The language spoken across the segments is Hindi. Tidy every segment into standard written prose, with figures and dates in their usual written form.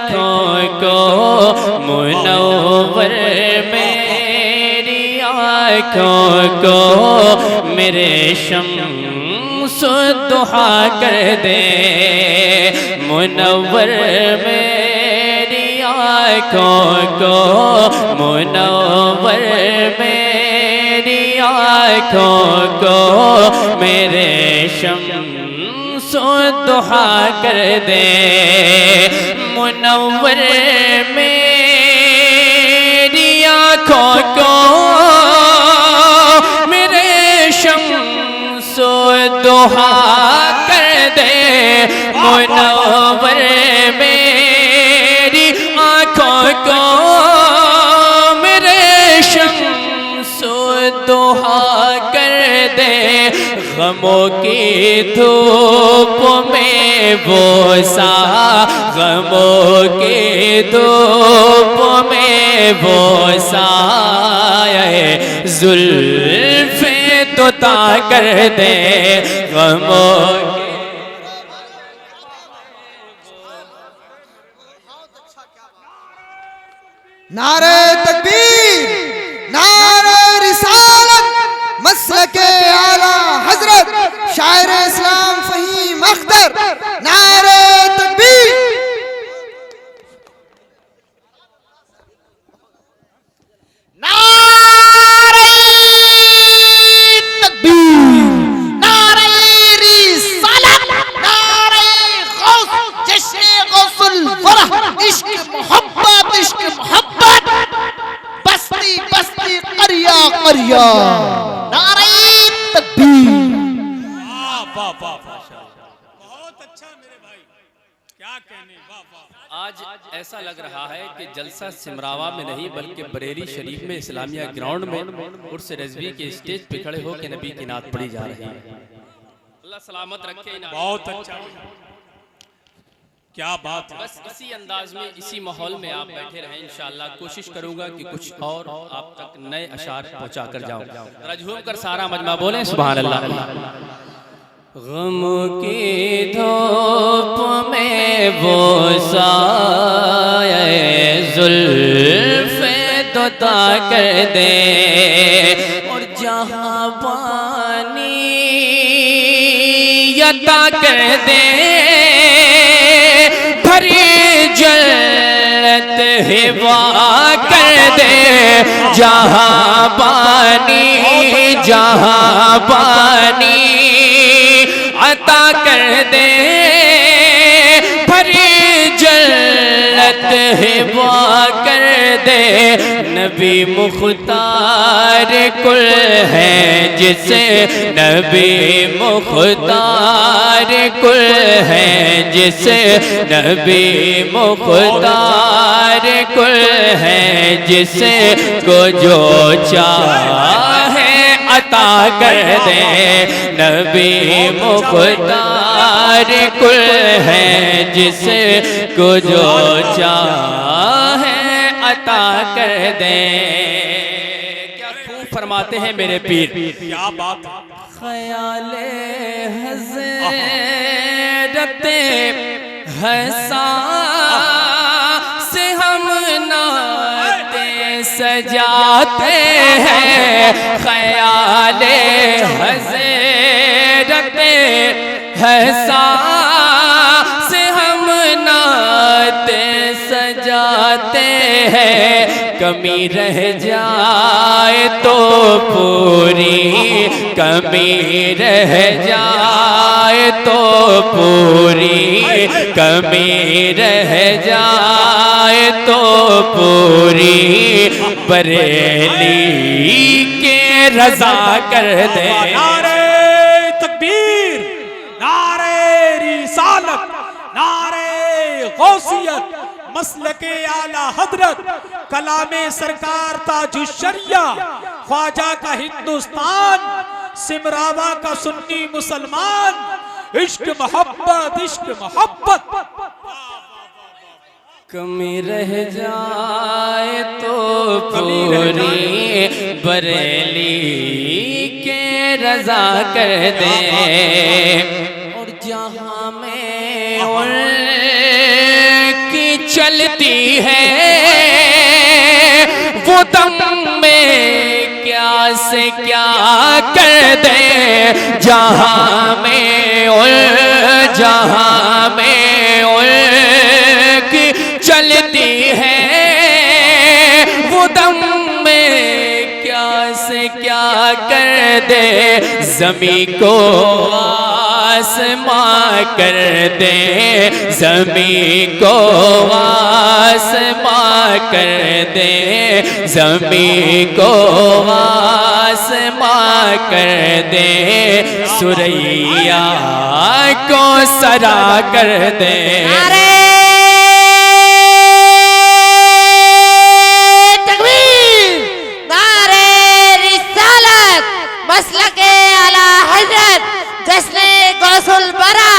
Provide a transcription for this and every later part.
आँखों को मुनव्वर मेरी आँखों को मेरे शम्सो दुहा कर दे। मुनव्वर मेरी आँखों को मुनव्वर मेरी आँखों को मेरे शम्सो दुहा कर दे। मुनव्वर मेरी आँखों को मेरे शम्सो दुहा कर दे। मुनव्वर मेरी आँखों को मेरे शम्सो दुहा कर दे। गमों की धूप में वो सा गमों की धूप में वो साए जुल्फ़े तो ता कर दे। गमों नारे तकबीर, नारे रिसालत, मसलके आला हजरत शायर इस्लाम फहीम अख्तर। नारे तकबीर, नारे तकबीर, नारे रिसालत, नारे गौस, जश्न गौसुल फरह, इश्क मोहब्बत, इश्क मोहब्बत, बस्ती बस्ती करिया करिया। नारे तकबीर। बहुत अच्छा मेरे भाई, क्या कहने। आज ऐसा लग रहा है कि जलसा सिमरावा में नहीं बल्कि बरेली शरीफ में इस्लामिया ग्राउंड में उर्स रज़वी के स्टेज पे खड़े होकर नबी की नात पढ़ी जा रही है। अल्लाह सलामत रखे। बहुत अच्छा, क्या बात है। बस इसी अंदाज में इसी माहौल में आप बैठे रहें। इंशाअल्लाह कोशिश करूंगा कि कुछ और आप तक नए अशार पहुंचा कर जाऊं। झूम कर सारा मजमा बोले सुभान अल्लाह। गम की धूप में वो साए जुल्फ़े तो ता कर दे। और जहाँ पानी अता कर दे भरी जन्नत हिवा कर दे। जहाँ पानी अता कर दे भरी जन्नत हिवा कर दे। नबी मुख्तार कुल है जिसे नबी मुख्तार कुल है जिसे नबी मुख्तार कुल है जिसे को जो चाहे अता कर दे। नबी मुख्तार कुल है जिसे को जो चाहे अता कर दे। क्या खूब फरमाते हैं मेरे पीर। क्या बात है। ख्याले हज़रत हसा से हम नाते सजाते हैं। ख्याले हज़रत हसा से हम नाते सजाते हैं। कमी रह जाए तो पूरी कमी रह जाए तो पूरी कमी रह जाए तो पूरी बरेली के रजा कर दे। नारे तकबीर, नारे रिसालत, नारे गौसियत, मसलके आला हजरत, कलामे सरकार ताजुश्शरिया, ख्वाजा का हिंदुस्तान, सिमरावा का सुन्नी मुसलमान। इश्क मोहब्बत, इश्क मोहब्बत। कमी रह जाए तो पूरी बरेली के रजा कर दे। और जहाँ में उनकी चल दम में क्या से क्या कर दे, जहां में की चलती है, वो दम में क्या से क्या कर दे, ज़मीं को आसमां कर दे, ज़मीं को आसमां कर दे, ज़मीं को आसमां कर दे, सुरैया को सरा कर दे। नारे तकबीर, नारे रिसालत, मसलके आला हजरत, जश्न गौसुल बरा,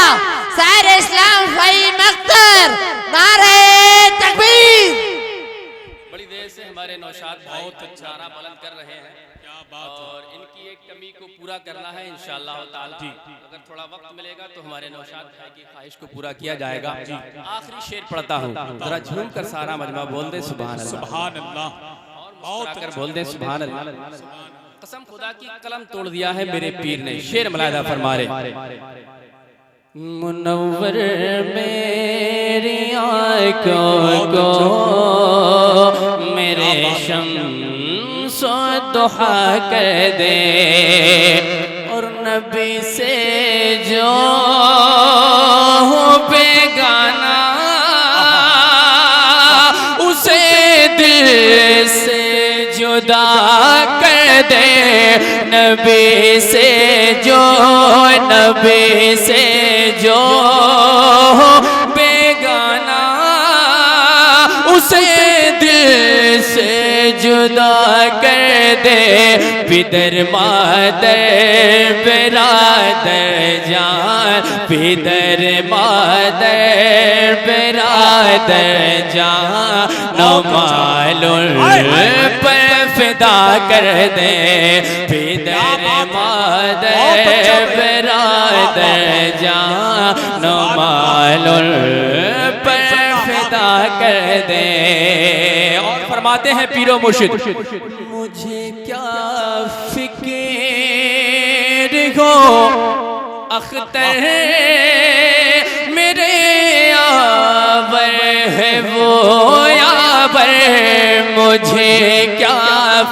शायर इस्लाम फई मख्तर, नारे तकबीर। बड़ी देर से हमारे नौशाद बहुत अच्छा नारा बुलंद कर रहे हैं, क्या बात है। और इनकी एक कमी को पूरा करना है इंशाअल्लाह ताला। अगर थोड़ा वक्त मिलेगा तो हमारे नौशाद भाई की ख्वाहिश को पूरा किया जाएगा। आखिरी शेर पढ़ता हूँ, जरा झूम कर सारा मजमा बोल दे सुभान अल्लाह, सुभान अल्लाह। बहुत कर बोल दे सुभान अल्लाह। कसम खुदा की कलम तोड़ दिया है मेरे पीर ने, शेर मलादा फरमा रहे। मुनव्वर मेरी आँखों को मेरे शम्सो दुहा कर दे, और नबी से जो हो बेगाना उसे दिल से जुदा कर दे, नबी से जो बेगाना उसे दिल से जुदा कर दे, पिदर मादर बिरादर जान, पिदर मादर बिरादर जान, नमालुल पर फिदा कर दे, पिदर मादर बिरादर जान, नमालुल पर फिदा कर दे। और फरमाते हैं पीरो मुर्शिद, मुझे क्या फिक्र हो अख्तर मेरे यावर है वो यावर, मुझे क्या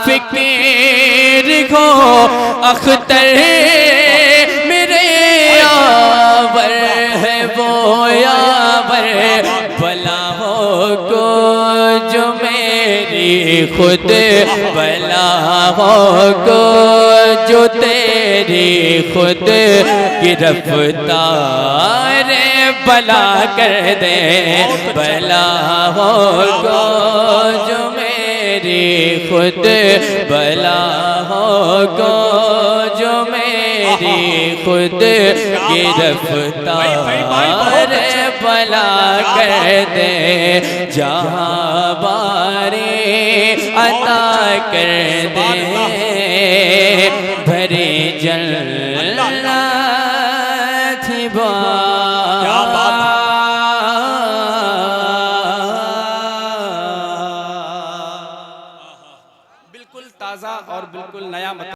फिक्र हो अख्तर मेरे यावर है वो यावर, बलाओं को जो मेरी खुद, बलाओं को जो तेरी खुद गिरफ्तार बला कर दे, बलाओं को जो मेरी खुद, बलाओं को जो मेरी खुद गिरफ्तार बला कर दे, जहाँ बारी अता कर दे, भरे जन्नत थी बिल्कुल ताज़ा और बिल्कुल नया